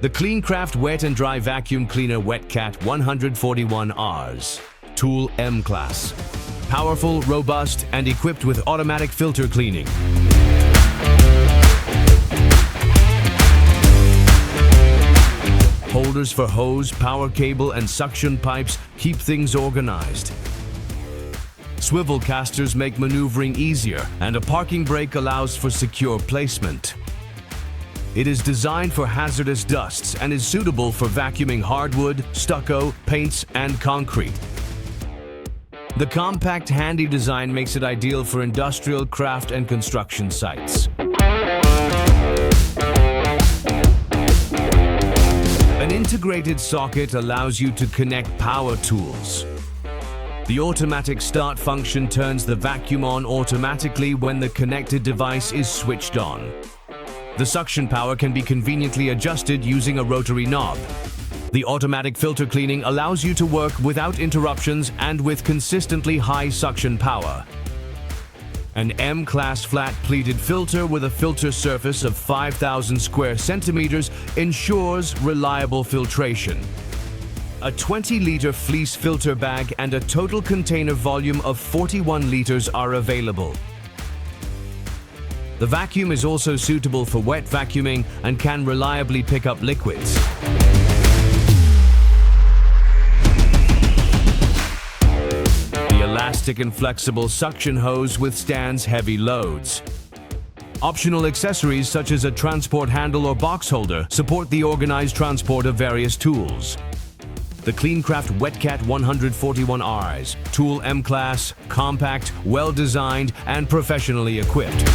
The Cleancraft Wet and Dry Vacuum Cleaner Wetcat 141Rs. Tool M Class. Powerful, robust, and equipped with automatic filter cleaning. Holders for hose, power cable, and suction pipes keep things organized. Swivel casters make maneuvering easier, and a parking brake allows for secure placement. It is designed for hazardous dusts and is suitable for vacuuming hardwood, stucco, paints, and concrete. The compact, handy design makes it ideal for industrial, craft, and construction sites. An integrated socket allows you to connect power tools. The automatic start function turns the vacuum on automatically when the connected device is switched on. The suction power can be conveniently adjusted using a rotary knob. The automatic filter cleaning allows you to work without interruptions and with consistently high suction power. An M-Class flat pleated filter with a filter surface of 5,000 square centimeters ensures reliable filtration. A 20-liter fleece filter bag and a total container volume of 41 liters are available. The vacuum is also suitable for wet vacuuming and can reliably pick up liquids. The elastic and flexible suction hose withstands heavy loads. Optional accessories such as a transport handle or box holder support the organized transport of various tools. The Cleancraft Wetcat 141Rs, Tool M Class, compact, well-designed, and professionally equipped.